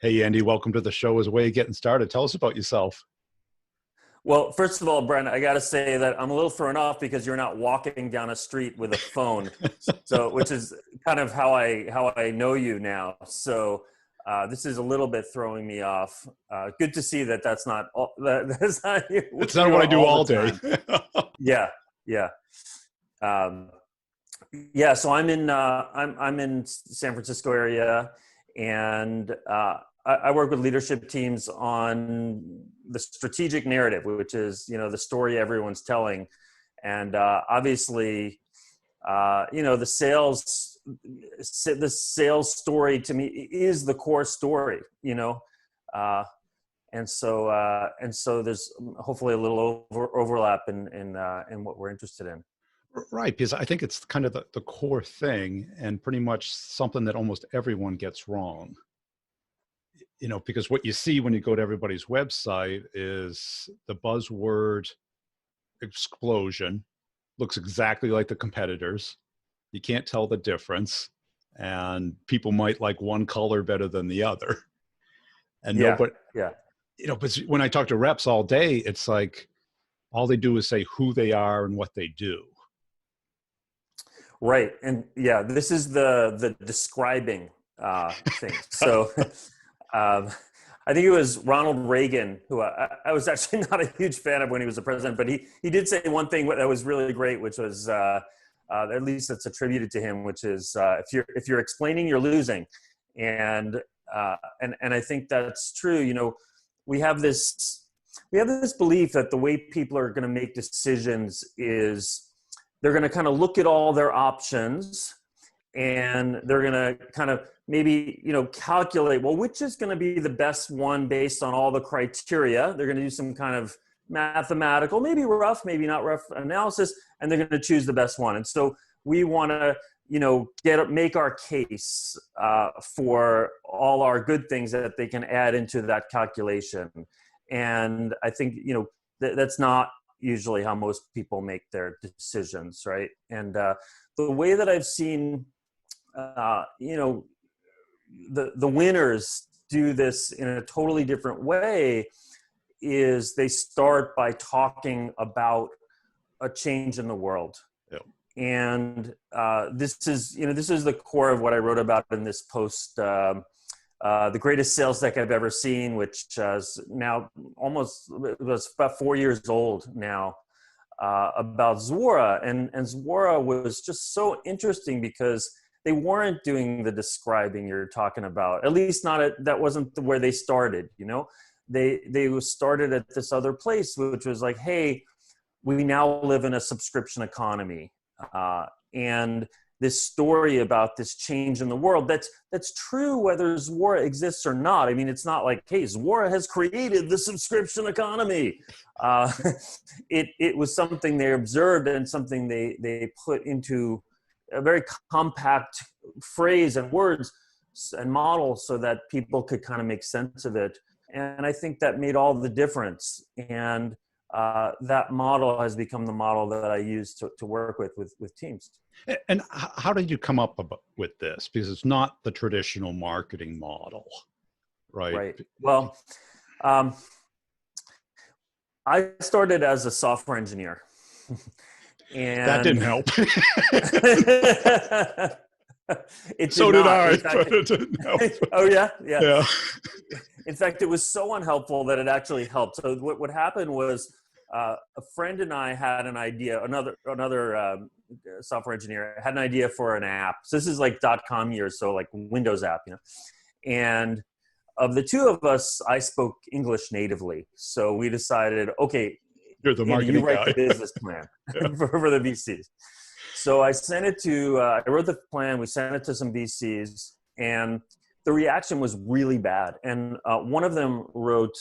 Hey, Andy, welcome to the show. As a way of getting started, tell us about yourself. Well, first of all, Brent, I got to say that I'm a little thrown off because you're not walking down a street with a phone, so which is kind of how I know you now. So this is a little bit throwing me off. Good to see that that's not you, It's not you what are I do all all the day. time. Yeah, yeah, um, yeah. So I'm in San Francisco area, and I work with leadership teams on the strategic narrative, which is, the story everyone's telling. And obviously, the sales story to me is the core story, uh, and so there's hopefully a little overlap in what we're interested in. Right, because I think it's kind of the core thing and pretty much something that almost everyone gets wrong. Because what you see when you go to everybody's website is the buzzword explosion, looks exactly like the competitors. You can't tell the difference. And people might like one color better than the other. And Yeah, nobody, yeah. but when I talk to reps all day, it's like all they do is say who they are and what they do. Right. And yeah, this is the describing thing. So um, I think it was Ronald Reagan, who I was actually not a huge fan of when he was the president, but he did say one thing that was really great, which was at least it's attributed to him, which is if you're explaining, you're losing. And and I think that's true. We have this belief that the way people are going to make decisions is they're going to kind of look at all their options, and they're going to kind of maybe, calculate, well, which is going to be the best one based on all the criteria. They're going to do some kind of mathematical, maybe rough, maybe not rough analysis, and they're going to choose the best one. And so we want to, make our case for all our good things that they can add into that calculation. And I think, that's not usually how most people make their decisions, right? And the way that I've seen, the winners do this in a totally different way is they start by talking about a change in the world. Yep. And this is the core of what I wrote about in this post, the greatest sales deck I've ever seen, which is now it was about 4 years old now, about Zuora. And Zuora was just so interesting because they weren't doing the describing you're talking about, at least that wasn't where they started. They started at this other place, which was like, hey, we now live in a subscription economy. And this story about this change in the world, that's true whether Zuora exists or not. I mean, it's not like, hey, Zuora has created the subscription economy. It was something they observed and something they put into a very compact phrase and words and model so that people could kind of make sense of it. And I think that made all the difference. And that model has become the model that I use to work with teams. And how did you come up with this? Because it's not the traditional marketing model, right? Right. Well, I started as a software engineer. And that didn't help. So did I, but it didn't help. Oh, yeah? Yeah. In fact, it was so unhelpful that it actually helped. So what happened was a friend and I had an idea, another software engineer had an idea for an app. So this is like .com years, so like Windows app, And of the two of us, I spoke English natively. So we decided, okay, you're the marketing you write guy. the business plan for the VCs. So I sent it to, I wrote the plan, we sent it to some VCs, and the reaction was really bad. And one of them wrote,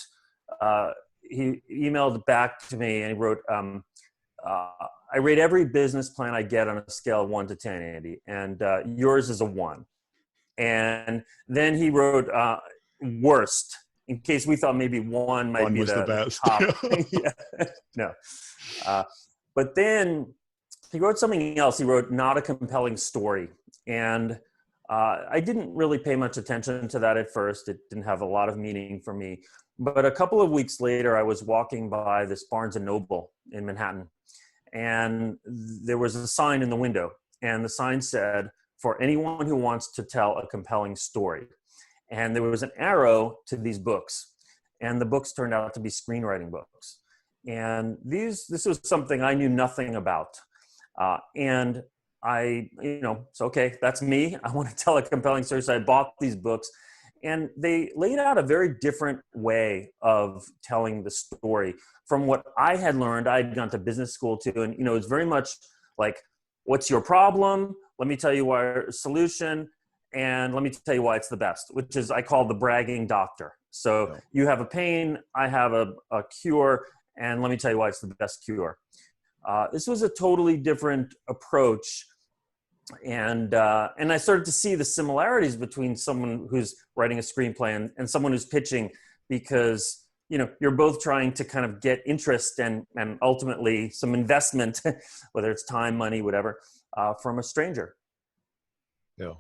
he emailed back to me and he wrote, I rate every business plan I get on a scale of 1 to 10, Andy, and yours is a 1. And then he wrote worst, in case we thought maybe 1 might be the best. top. Yeah. No. But then he wrote something else. He wrote not a compelling story. And I didn't really pay much attention to that at first. It didn't have a lot of meaning for me. But a couple of weeks later, I was walking by this Barnes and Noble in Manhattan, and there was a sign in the window, and the sign said, "For anyone who wants to tell a compelling story." And there was an arrow to these books, and the books turned out to be screenwriting books. And this was something I knew nothing about. And I, so okay, that's me. I want to tell a compelling story. So I bought these books, and they laid out a very different way of telling the story from what I had learned. I'd gone to business school too. And, it's very much like, what's your problem? Let me tell you our solution. And let me tell you why it's the best, which is I call the bragging doctor. So you have a pain, I have a cure, and let me tell you why it's the best cure. This was a totally different approach. And I started to see the similarities between someone who's writing a screenplay and someone who's pitching, because, you're both trying to kind of get interest and ultimately some investment, whether it's time, money, whatever, from a stranger. Yeah.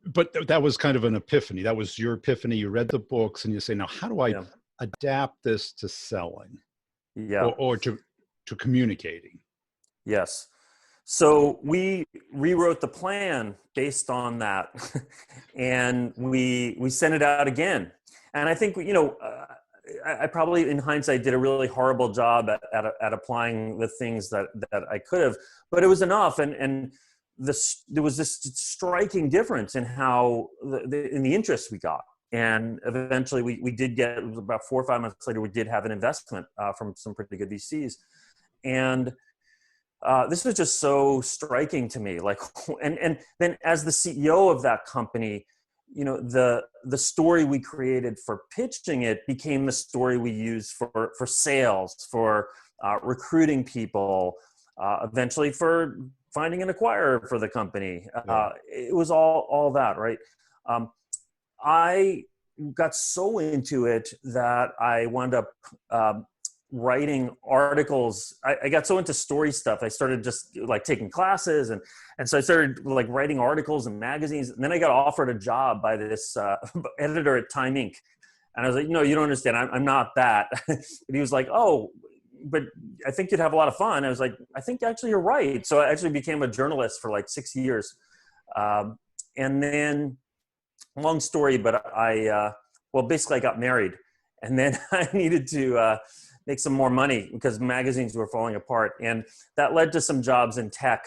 But that was kind of an epiphany. That was your epiphany. You read the books and you say, now, how do I adapt this to selling or to communicating? Yes. So we rewrote the plan based on that, and we sent it out again. And I think, I probably in hindsight did a really horrible job at applying the things that I could have, but it was enough. And there was this striking difference in how in the interest we got. And eventually we did get, it was about 4 or 5 months later, we did have an investment from some pretty good VCs. And this was just so striking to me. Like, and then as the CEO of that company, the story we created for pitching it became the story we used for sales, for recruiting people, eventually for finding an acquirer for the company. It was all that, right? I got so into it that I wound up writing articles. I got so into story stuff. I started just like taking classes, and so I started like writing articles in magazines. And then I got offered a job by this editor at Time Inc. And I was like, no, you don't understand. I'm not that. And he was like, oh, but I think you'd have a lot of fun. I was like, I think actually you're right. So I actually became a journalist for like 6 years. And then, long story, but basically I got married, and then I needed to make some more money because magazines were falling apart. And that led to some jobs in tech,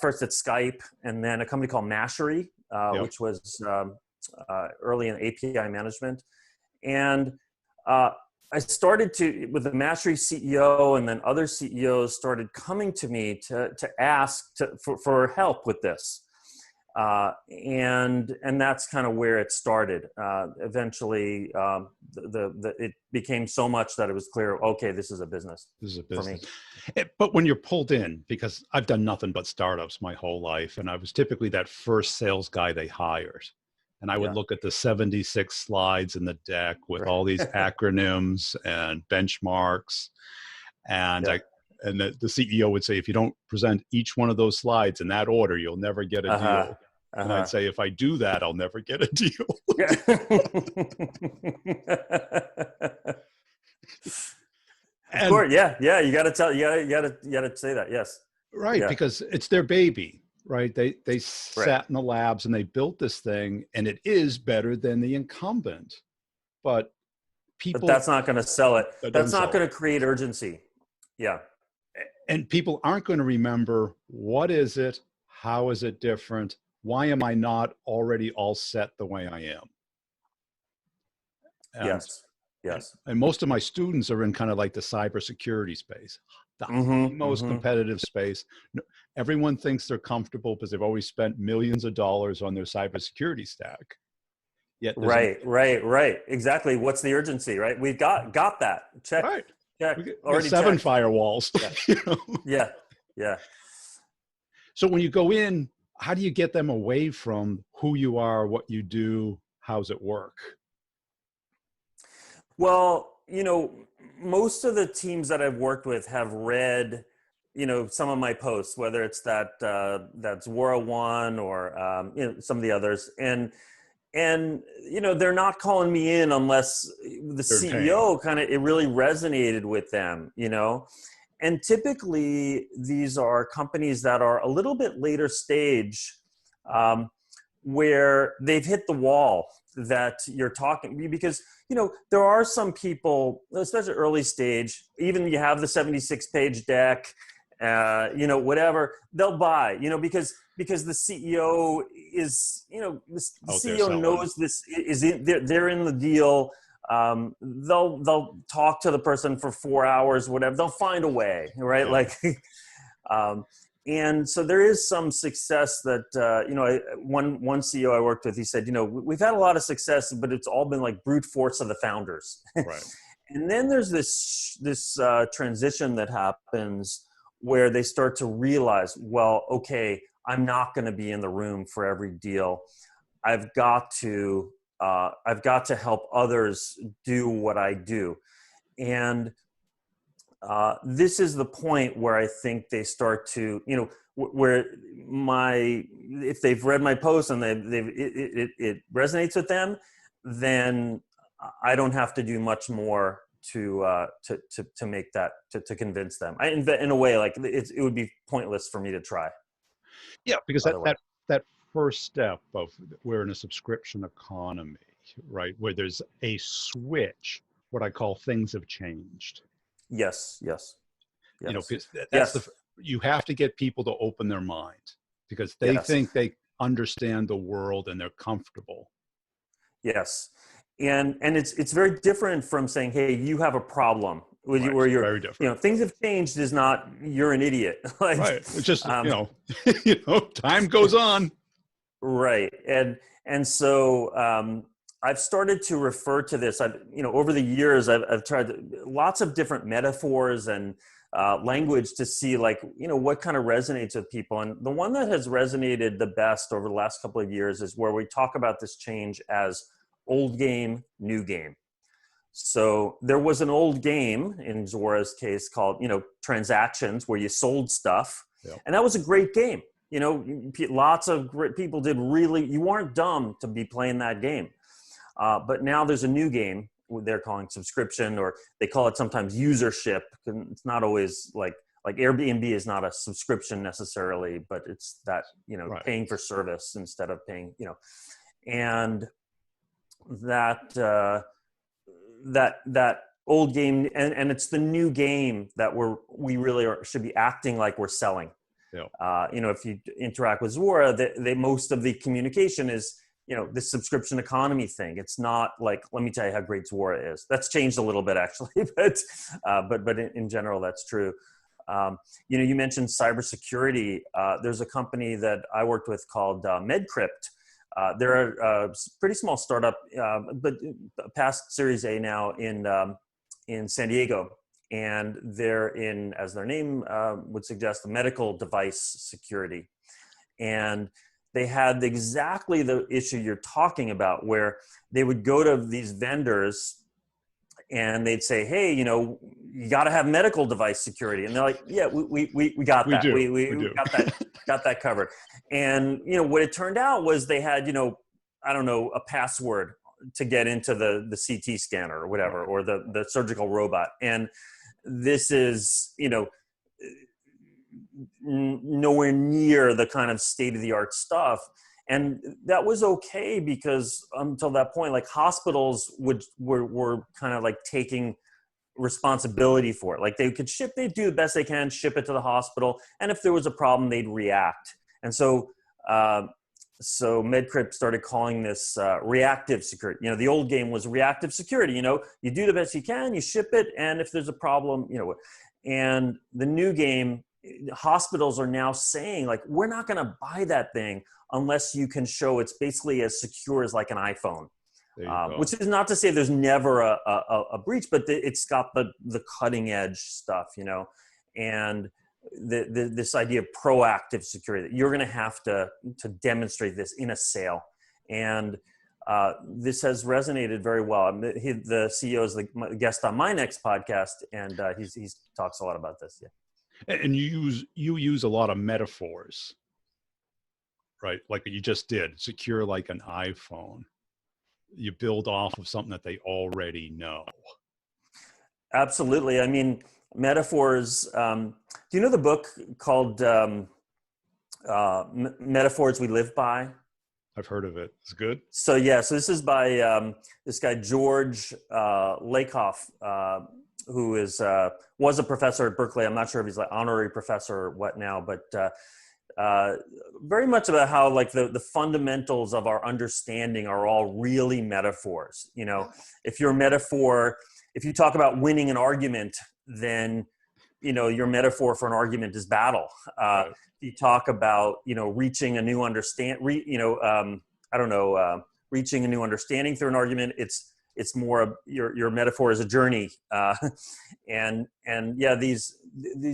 first at Skype, and then a company called Mashery, which was early in API management. And I started with the Mashery CEO, and then other CEOs started coming to me to ask for help with this. And that's kind of where it started. Eventually, it became so much that it was clear, okay, this is a business. This is a business. For me. But when you're pulled in, because I've done nothing but startups my whole life, and I was typically that first sales guy they hired. And I would look at the 76 slides in the deck with all these acronyms and benchmarks. And the CEO would say, if you don't present each one of those slides in that order, you'll never get a deal. And I'd say, if I do that, I'll never get a deal. Of course, yeah. You got to tell. You got to say that. Yes. Right, because it's their baby. Right. They sat in the labs and they built this thing, and it is better than the incumbent. But that's not going to sell it. That's not going to create urgency. Yeah. And people aren't going to remember, what is it? How is it different? Why am I not already all set the way I am? And, yes. And most of my students are in kind of like the cybersecurity space, the most competitive space. Everyone thinks they're comfortable because they've always spent millions of dollars on their cybersecurity stack. Yet right. Exactly. What's the urgency, right? We've got that. Check. Right. Check. Already 7 firewalls. Yeah. So when you go in, how do you get them away from who you are, what you do, how's it work? Well, most of the teams that I've worked with have read some of my posts, whether it's that Zuora one or some of the others, and they're not calling me in unless the They're paying. CEO it really resonated with them, and typically these are companies that are a little bit later stage, where they've hit the wall that you're talking, because there are some people, especially early stage, even you have the 76-page deck, whatever, they'll buy, because the CEO is, the Out there CEO selling. knows this is in, they're in the deal. They'll talk to the person for 4 hours, whatever. They'll find a way, right? Yeah. And so there is some success that, one CEO I worked with, he said, we've had a lot of success, but it's all been like brute force of the founders. Right. And then there's this transition that happens where they start to realize, well, okay, I'm not going to be in the room for every deal. I've got to help others do what I do. And this is the point where I think they start to, if they've read my post and it resonates with them, then I don't have to do much more to make that, to convince them. In a way, like it would be pointless for me to try. Yeah, because Otherwise. that first step of, we're in a subscription economy, right? Where there's a switch, what I call things have changed. Yes. Because that's Yes. you have to get people to open their mind, because they Yes. think they understand the world and they're comfortable. Yes. And it's very different from saying, hey, you have a problem with you, Right. where you're, Very different. things have changed is not, you're an idiot. Like, Right. It's just, um, time goes on. right. And so, I've started to refer to this. Over the years, I've tried lots of different metaphors and language to see, like, what kind of resonates with people. And the one that has resonated the best over the last couple of years is where we talk about this change as old game, new game. So there was an old game in Zuora's case called, transactions, where you sold stuff. Yeah. And that was a great game. Lots of great people did really, you weren't dumb to be playing that game. But now there's a new game they're calling subscription, or they call it sometimes usership. It's not always like Airbnb is not a subscription necessarily, but it's that, Right. paying for service instead of paying, and that old game, and it's the new game that we really should be acting like we're selling. Yeah. If you interact with Zuora, most of the communication is, this subscription economy thing. It's not like, let me tell you how great Zuora is. That's changed a little bit actually, but in general, that's true. You mentioned cybersecurity. There's a company that I worked with called MedCrypt. They're a pretty small startup, but past Series A now in San Diego. And they're in, as their name would suggest, the medical device security. And they had exactly the issue you're talking about, where they would go to these vendors and they'd say, hey, you got to have medical device security. And they're like, yeah, we got that. We We do. got that covered. And, what it turned out was they had, I don't know, a password to get into the CT scanner or whatever, or the surgical robot. And this is, nowhere near the kind of state-of-the-art stuff. And that was okay, because until that point, like, hospitals were kind of like taking responsibility for it. Like, they'd do the best they can, ship it to the hospital, and if there was a problem, they'd react. And so MedCrypt started calling this reactive security. The old game was reactive security. You do the best you can, you ship it, and if there's a problem, and the new game, hospitals are now saying, like, we're not going to buy that thing unless you can show it's basically as secure as like an iPhone. Which is not to say there's never a breach, but it's got the cutting edge stuff, and this idea of proactive security, that you're going to have to demonstrate this in a sale. And this has resonated very well. The CEO is the guest on my next podcast, and he talks a lot about this. Yeah. And you use a lot of metaphors, right? Like you just did, secure like an iPhone. You build off of something that they already know. Absolutely. I mean, metaphors. Do you know the book called Metaphors We Live By? I've heard of it. It's good. So yeah, so this is by this guy George Lakoff, who is was a professor at Berkeley. I'm not sure if he's like honorary professor or what now, but very much about how like the fundamentals of our understanding are all really metaphors. You know, if your metaphor, if you talk about winning an argument, then your metaphor for an argument is battle. Right. You talk about reaching a new reaching a new understanding through an argument. It's more your metaphor is a journey, and yeah, these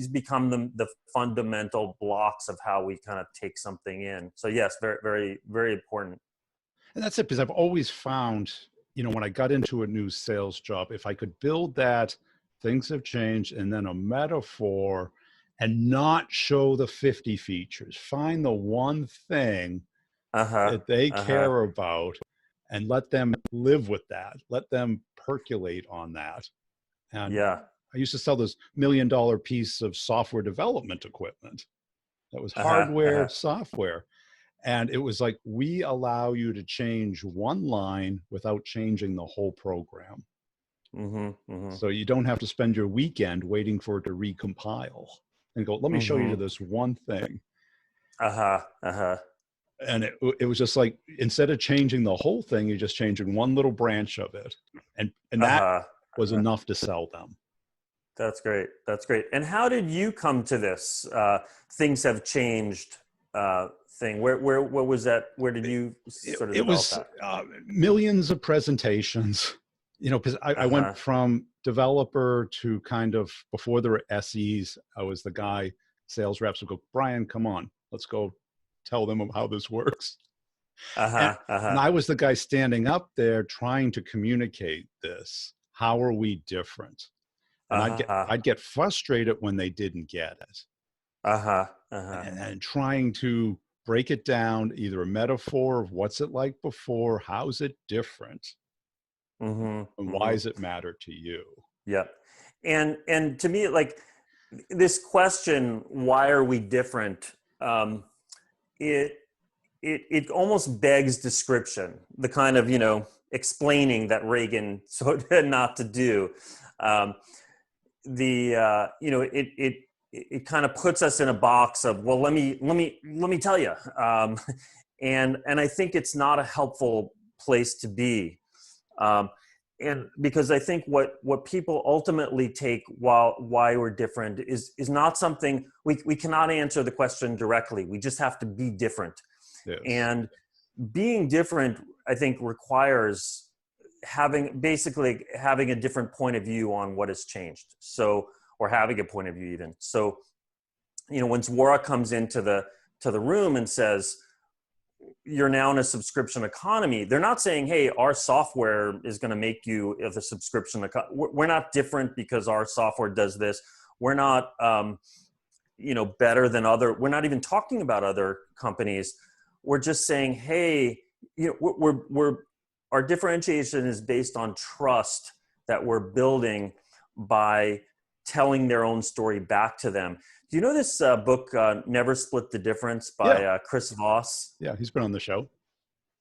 become the fundamental blocks of how we kind of take something in. So yes, very very very important. And that's it, because I've always found, when I got into a new sales job, if I could build that, things have changed, and then a metaphor, and not show the 50 features, find the one thing that they care about and let them live with that, let them percolate on that. And Yeah. I used to sell this $1 million piece of software development equipment that was hardware, software. And it was like, we allow you to change one line without changing the whole program. So you don't have to spend your weekend waiting for it to recompile and go, let me show you this one thing. And it was just like, instead of changing the whole thing, you're just changing one little branch of it. And that was enough to sell them. That's great. That's great. And how did you come to this things have changed thing? What was that? Where did you sort of develop that? Millions of presentations, because I went from developer to kind of, before there were SEs, I was the guy, sales reps would go, Brian, come on, let's go tell them how this works. And I was the guy standing up there trying to communicate this. How are we different? And I'd get frustrated when they didn't get it. And trying to break it down, either a metaphor of what's it like before, how's it different, and why does it matter to you? Yeah. And to me, like this question, why are we different? It almost begs description, the kind of, explaining that Reagan so not to do. It kind of puts us in a box of, well, let me tell you. And I think it's not a helpful place to be. And because I think what people ultimately take why we're different is not something we cannot answer the question directly. We just have to be different. Yes. And being different, I think, requires having a different point of view on what has changed. So, or having a point of view even. So, when Zora comes into the room and says, you're now in a subscription economy, they're not saying, hey, our software is going to make you of the subscription. We're not different because our software does this. We're not, better than we're not even talking about other companies. We're just saying, hey, our differentiation is based on trust that we're building by telling their own story back to them. Do you know this book, Never Split the Difference by Chris Voss? Yeah, he's been on the show.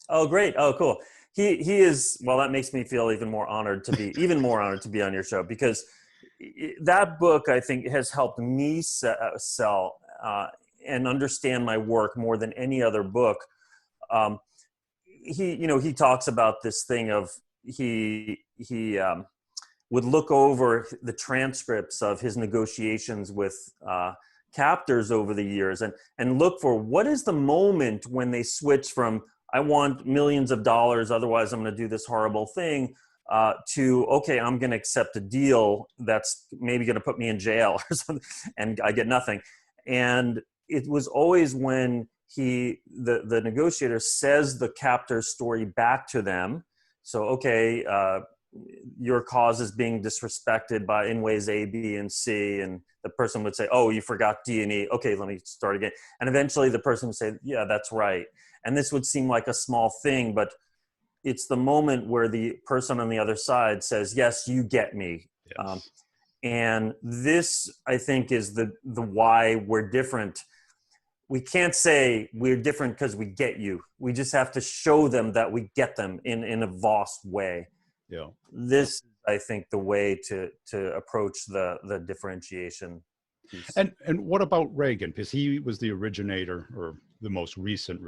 Oh, great. Oh, cool. He is, well, that makes me feel even more honored to be on your show, because that book, I think, has helped me sell and understand my work more than any other book. He talks about this thing of he would look over the transcripts of his negotiations with captors over the years and look for what is the moment when they switch from, I want millions of dollars, otherwise I'm going to do this horrible thing, to, okay, I'm going to accept a deal that's maybe going to put me in jail or something, and I get nothing. And it was always when the negotiator says the captor's story back to them. So, okay, your cause is being disrespected by in ways A, B, and C, and the person would say, oh, you forgot D and E. Okay, let me start again. And eventually the person would say, yeah, that's right. And this would seem like a small thing, but it's the moment where the person on the other side says, yes, you get me. Yes. And this, I think, is the why we're different. We can't say we're different because we get you. We just have to show them that we get them in a vast way. Yeah. This, I think, the way to approach the differentiation piece. And what about Reagan? Because he was the originator, or the most recent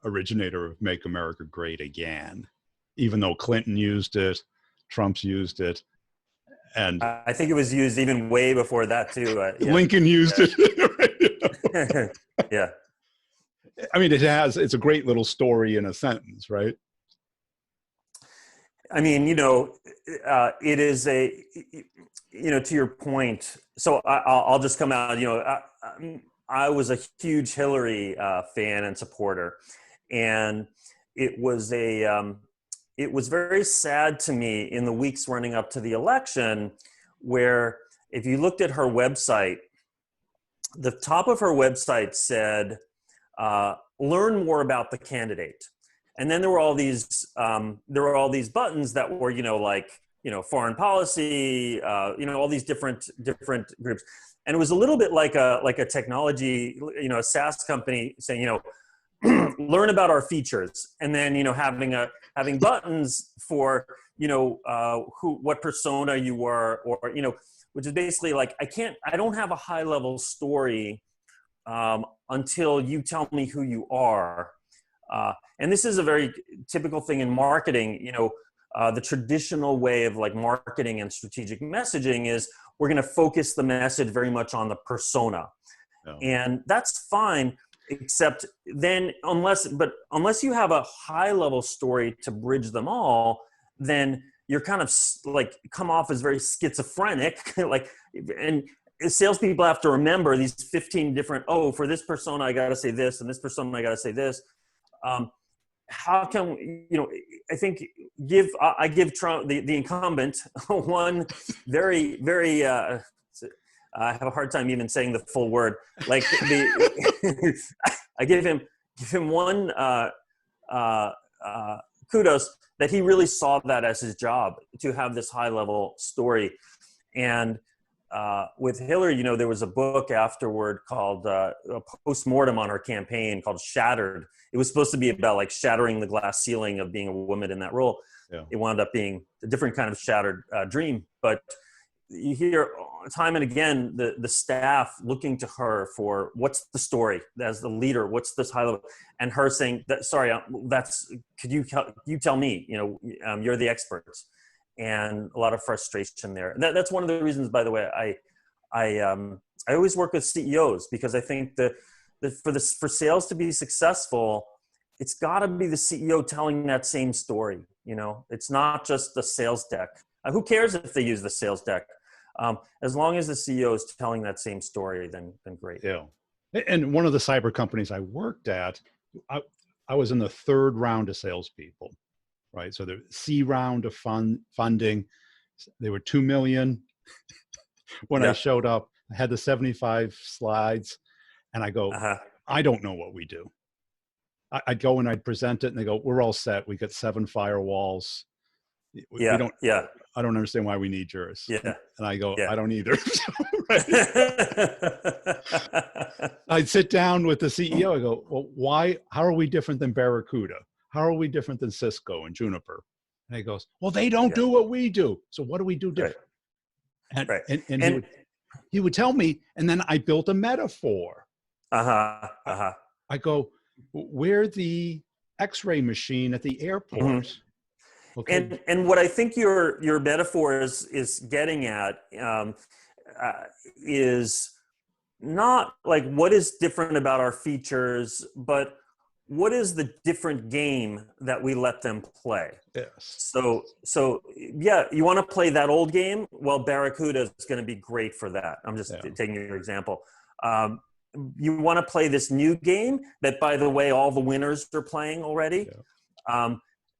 originator of Make America Great Again, even though Clinton used it, Trump's used it. And I think it was used even way before that too. Yeah. Lincoln used it. Yeah. I mean, it's a great little story in a sentence, right? I mean, it is to your point. So I'll just come out, I was a huge Hillary fan and supporter, and it was very sad to me in the weeks running up to the election, where if you looked at her website, the top of her website said, learn more about the candidate. And then there were all these buttons that were, foreign policy, all these different groups. And it was a little bit like a technology, a SaaS company saying, learn about our features, and then having buttons for what persona you were, or which is basically like, I don't have a high level story until you tell me who you are, and this is a very typical thing in marketing. The traditional way of like marketing and strategic messaging is we're going to focus the message very much on the persona, and that's fine. Except then, unless you have a high level story to bridge them all, then you're kind of like come off as very schizophrenic. And salespeople have to remember these 15 different, for this persona I got to say this, and this persona I got to say this. How can I think I give Trump, the incumbent, one very, very. I have a hard time even saying the full word. Like I give him one kudos that he really saw that as his job, to have this high level story. And with Hillary, there was a book afterward called a postmortem on her campaign called Shattered. It was supposed to be about like shattering the glass ceiling of being a woman in that role. Yeah. It wound up being a different kind of shattered dream. But you hear time and again the staff looking to her for what's the story as the leader, what's this high level, and her saying that, sorry, could you tell me, you're the experts, and a lot of frustration there. That's one of the reasons, by the way, I always work with CEOs, because I think that for sales to be successful, it's got to be the CEO telling that same story. It's not just the sales deck. Who cares if they use the sales deck? As long as the CEO is telling that same story, then great. Yeah. And one of the cyber companies I worked at, I was in the third round of salespeople, right? So the C round of funding, they were 2 million. When I showed up, I had the 75 slides, and I go, I don't know what we do. I'd go and I'd present it, and they go, we're all set. We got 7 firewalls. We don't, I don't understand why we need yours. Yeah. And I go, I don't either. I'd sit down with the CEO. I go, well, how are we different than Barracuda? How are we different than Cisco and Juniper? And he goes, well, they don't do what we do. So what do we do different? Right. And he would tell me, and then I built a metaphor. I go, we're the X-ray machine at the airport. Mm-hmm. Okay. And what I think your metaphor is getting at is not like what is different about our features, but what is the different game that we let them play? Yes. So yeah, you want to play that old game? Well, Barracuda is going to be great for that. I'm just taking your example. You want to play this new game that, by the way, all the winners are playing already? Yeah.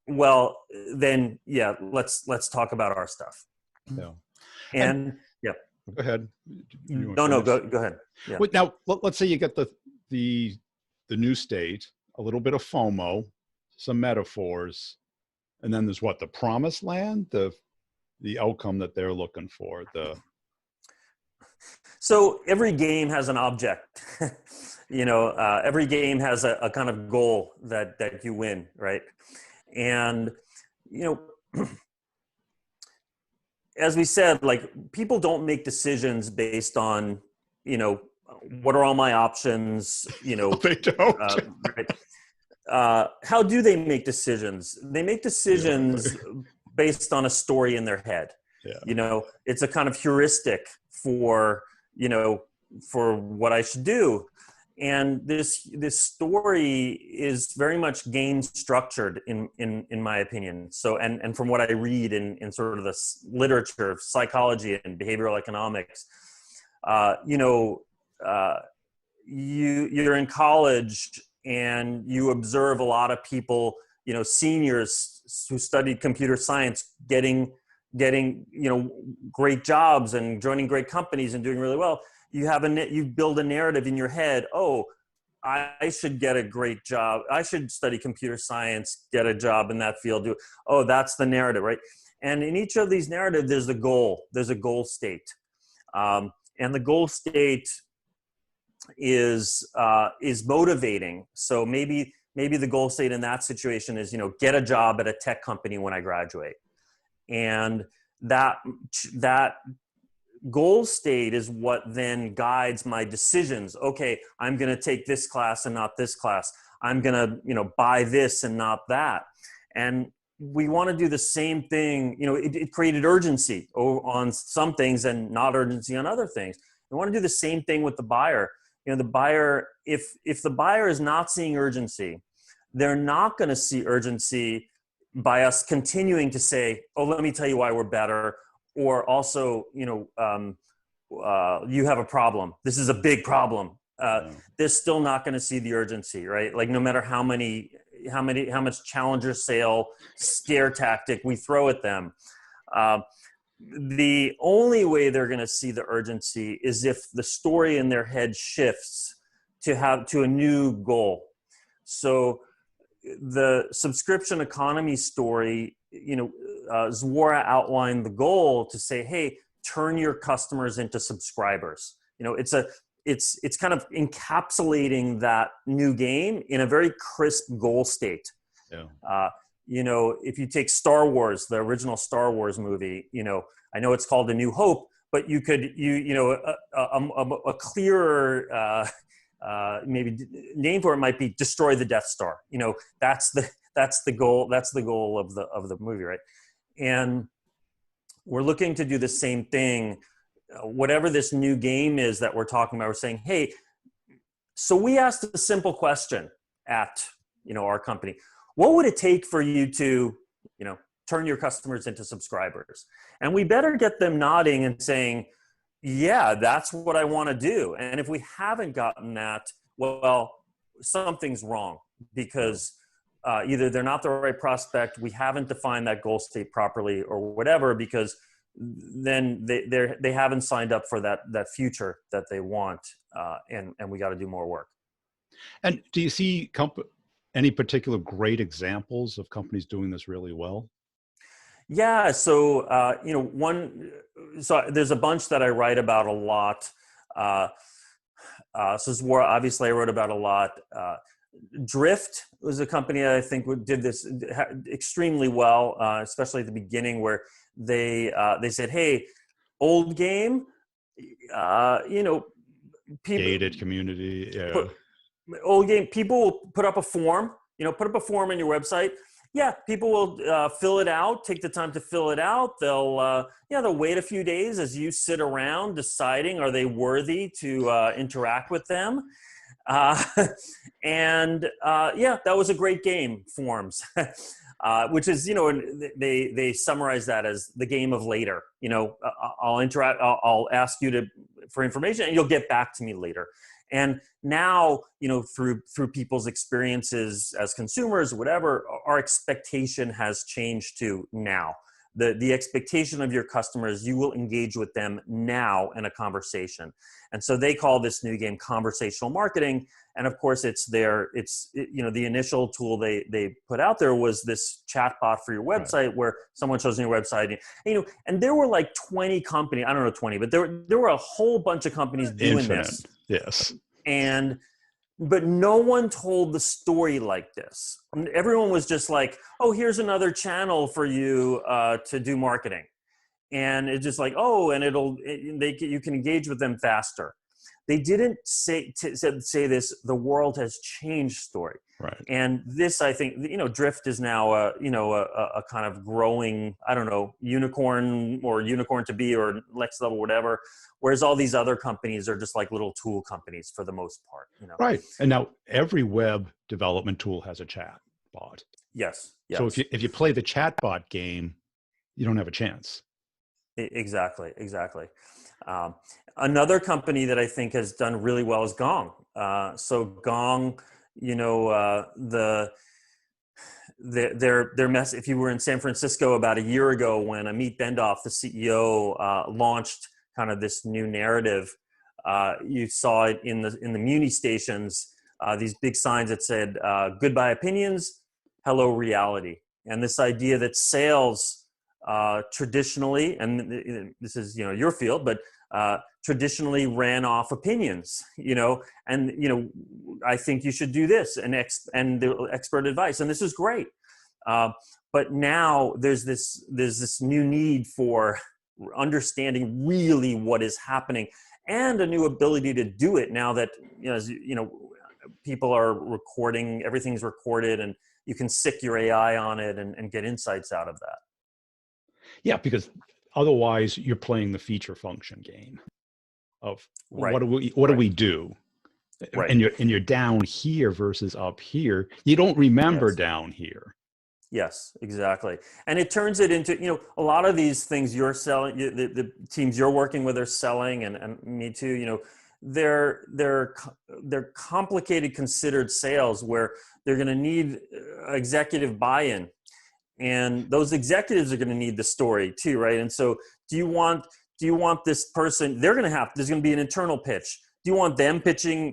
well, then yeah, let's talk about our stuff. Yeah. And And yeah, go ahead. You want to no, finish? go ahead. Yeah. Well, now let's say you get the the new state, a little bit of FOMO, some metaphors, and then there's what, the promised land, the outcome that they're looking for. So every game has an object. Every game has a kind of goal that you win, right? And as we said, like, people don't make decisions based on, what are all my options, They don't. right? How do they make decisions? They make decisions based on a story in their head. Yeah. It's a kind of heuristic for what I should do. And this story is very much game structured in my opinion. So, and from what I read in sort of the literature of psychology and behavioral economics, you're in college and you observe a lot of people, seniors who studied computer science getting great jobs and joining great companies and doing really well. You build a narrative in your head. Oh, I should get a great job. I should study computer science, get a job in that field. Oh, that's the narrative, right? And in each of these narratives, there's a goal. There's a goal state, and the goal state is motivating. So maybe the goal state in that situation is, get a job at a tech company when I graduate, and that goal state is what then guides my decisions. Okay, I'm going to take this class and not this class. I'm going to, buy this and not that. And we want to do the same thing. It created urgency on some things and not urgency on other things. We want to do the same thing with the buyer. The buyer, if the buyer is not seeing urgency, they're not going to see urgency by us continuing to say, oh, let me tell you why we're better. Or also, you have a problem. This is a big problem. They're still not going to see the urgency, right? Like, no matter how much challenger sale scare tactic we throw at them, the only way they're going to see the urgency is if the story in their head shifts to a new goal. So the subscription economy story, Zuora outlined the goal to say, hey, turn your customers into subscribers. It's kind of encapsulating that new game in a very crisp goal state. Yeah. If you take Star Wars, the original Star Wars movie, I know it's called A New Hope, but you could, a clearer maybe name for it might be Destroy the Death Star. That's the goal. That's the goal of the movie, right? And we're looking to do the same thing. Whatever this new game is that we're talking about, we're saying, hey, so we asked a simple question at our company. What would it take for you to turn your customers into subscribers? And we better get them nodding and saying, yeah, that's what I want to do. And if we haven't gotten that, well, something's wrong, because either they're not the right prospect, we haven't defined that goal state properly, or whatever, because then they haven't signed up for that future that they want, and we got to do more work. And do you see any particular great examples of companies doing this really well? Yeah, so so there's a bunch that I write about a lot. So Zuora, obviously, I wrote about a lot. Drift was a company that I think did this extremely well, especially at the beginning, where they said, "Hey, old game, people, Gated community, yeah. Old game. People will put up a form. Put up a form on your website. Yeah, people will fill it out. Take the time to fill it out. They'll wait a few days as you sit around deciding, are they worthy to interact with them." That was a great game, Forms, which is, they summarize that as the game of later. I'll interact, I'll ask you for information, and you'll get back to me later. And now, through people's experiences as consumers, whatever, our expectation has changed to now. The expectation of your customers, you will engage with them now in a conversation. And so they call this new game conversational marketing. And of course, the initial tool they put out there was this chatbot for your website, right, where someone shows in your website, and there were like 20 companies, I don't know 20, but there were a whole bunch of companies doing Infinite. this. Yes. But no one told the story like this. Everyone was just like, oh, here's another channel for you to do marketing. And it's just like, oh, and you can engage with them faster. They didn't say this, the world has changed story. Right. And this, I think, Drift is now a kind of growing, I don't know, unicorn or unicorn to be or next level, whatever. Whereas all these other companies are just like little tool companies for the most part. Right. And now every web development tool has a chat bot. Yes. So if you play the chatbot game, you don't have a chance. Exactly. Another company that I think has done really well is Gong. So Gong, their mess. If you were in San Francisco about a year ago when Amit Bendoff, the CEO, launched kind of this new narrative, you saw it in the Muni stations. These big signs that said "Goodbye opinions, hello reality," and this idea that sales traditionally, and this is your field, but traditionally ran off opinions, and I think you should do this and the expert advice, and this is great. But now there's this new need for understanding really what is happening, and a new ability to do it now that people are recording, everything's recorded, and you can sick your AI on it and get insights out of that. Yeah, because otherwise you're playing the feature function game of right. what do we do? Right. And you're down here versus up here. You don't remember down here. Yes, exactly. And it turns it into, a lot of these things you're selling, the teams you're working with are selling, and me too, they're complicated, considered sales where they're going to need executive buy-in. And those executives are going to need the story too, right? And so do you want this person, there's going to be an internal pitch. Do you want them pitching,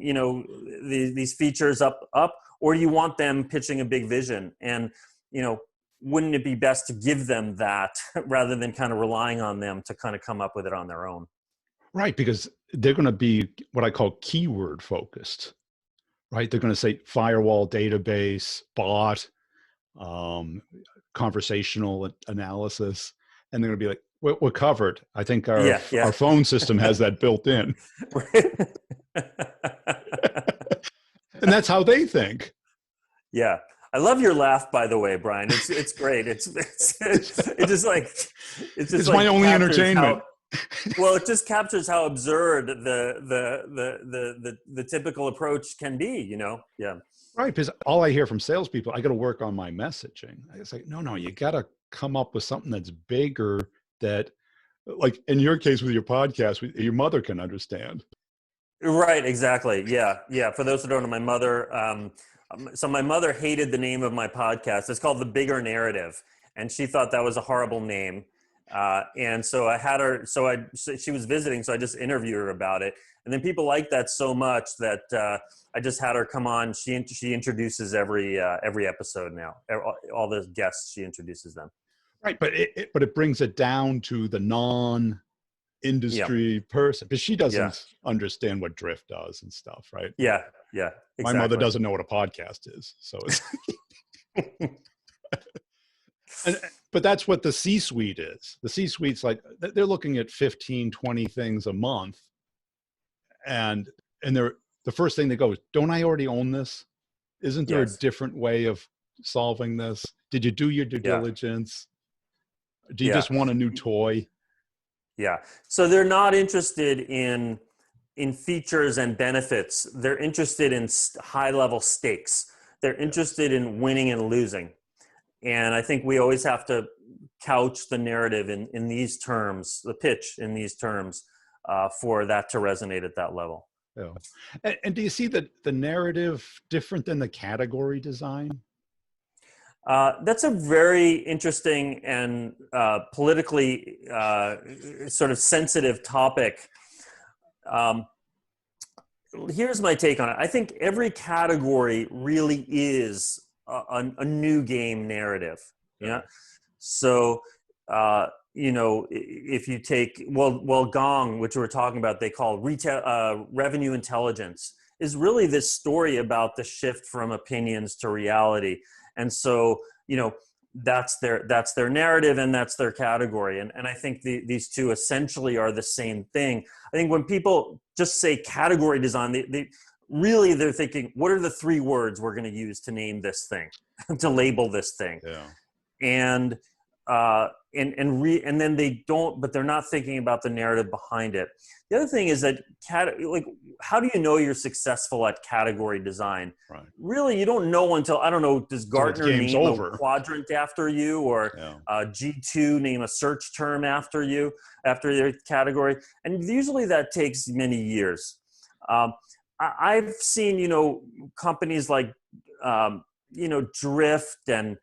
these features up, or do you want them pitching a big vision? And, wouldn't it be best to give them that rather than kind of relying on them to kind of come up with it on their own? Right, because they're going to be what I call keyword focused, right? They're going to say firewall, database, bot, conversational analysis, and they're going to be like, we're covered. I think our phone system has that built in. And that's how they think. Yeah. I love your laugh, by the way, Brian. It's great. It's my only entertainment. It just captures how absurd the typical approach can be, Yeah. Right, because all I hear from salespeople, I got to work on my messaging. It's like, no, you got to come up with something that's bigger, that, like in your case with your podcast, your mother can understand. Right, exactly. Yeah. For those who don't know, my mother, so my mother hated the name of my podcast. It's called The Bigger Narrative, and she thought that was a horrible name. And so I had her, she was visiting, so I just interviewed her about it. And then people liked that so much that I just had her come on. She introduces every episode now. All the guests, she introduces them. Right, but it brings it down to the non-industry person, because she doesn't understand what Drift does and stuff, right? Yeah, exactly. My mother doesn't know what a podcast is, so it's but that's what the C-suite is. The C-suite's like, they're looking at 15, 20 things a month, and the first thing they go is, don't I already own this? Isn't there a different way of solving this? Did you do your due diligence? Do you just want a new toy? Yeah. So they're not interested in features and benefits. They're interested in high-level stakes. They're interested in winning and losing. And I think we always have to couch the narrative in these terms, the pitch in these terms, for that to resonate at that level. Yeah. And do you see the narrative different than the category design? That's a very interesting and politically sort of sensitive topic. Um, Here's my take on it. I think every category really is a new game narrative. Yeah. So, if you take, Gong, which we were talking about, they call retail revenue intelligence, is really this story about the shift from opinions to reality. And so, that's their narrative and that's their category. And I think these two essentially are the same thing. I think when people just say category design, they're thinking, what are the 3 words we're going to use to name this thing, to label this thing? Yeah. And then they don't, but they're not thinking about the narrative behind it. The other thing is that how do you know you're successful at category design? Right. Really, you don't know until, I don't know, does Gartner name a quadrant after you, or G2 name a search term after you, after your category? And usually that takes many years. I've seen, companies like, Drift and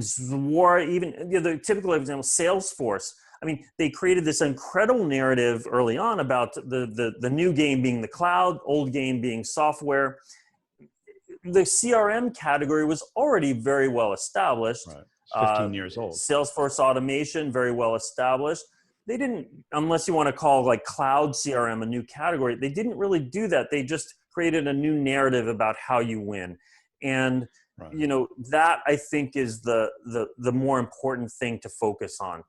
Zwar, even the typical example, Salesforce. I mean, they created this incredible narrative early on about the new game being the cloud, old game being software. The CRM category was already very well established. Right. 15 years old. Salesforce automation, very well established. They didn't, unless you want to call like cloud CRM a new category, they didn't really do that. They just created a new narrative about how you win. And right. That I think is the more important thing to focus on.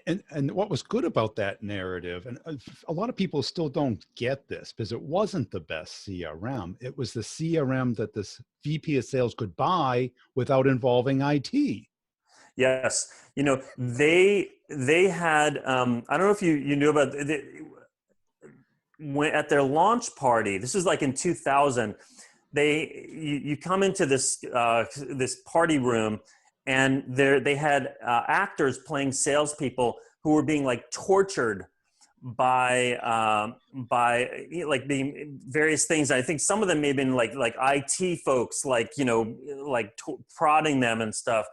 And what was good about that narrative, and a lot of people still don't get this, because it wasn't the best CRM. It was the CRM that this VP of sales could buy without involving IT. Yes. They had, I don't know if you knew about when at their launch party, this was like in 2000, you come into this party room, and they had actors playing salespeople who were being like tortured by like being various things. I think some of them may have been like IT folks, prodding them and stuff.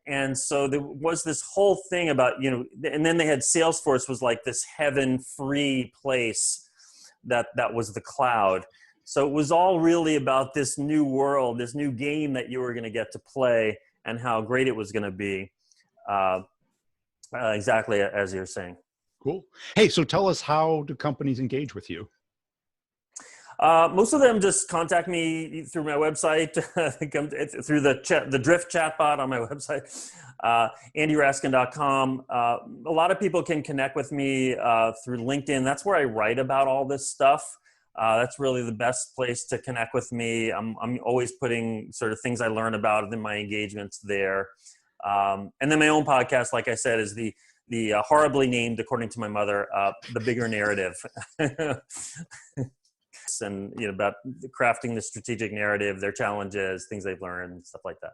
And so there was this whole thing about, and then they had Salesforce was like this heaven-free place that was the cloud. So it was all really about this new world, this new game that you were going to get to play, and how great it was going to be. Exactly as you're saying. Cool. Hey, so tell us, how do companies engage with you? Most of them just contact me through my website, through the Drift chatbot on my website, andyraskin.com. A lot of people can connect with me through LinkedIn. That's where I write about all this stuff. That's really the best place to connect with me. I'm always putting sort of things I learn about in my engagements there. And then my own podcast, like I said, is the horribly named, according to my mother, The Bigger Narrative. And about crafting the strategic narrative, their challenges, things they've learned, stuff like that.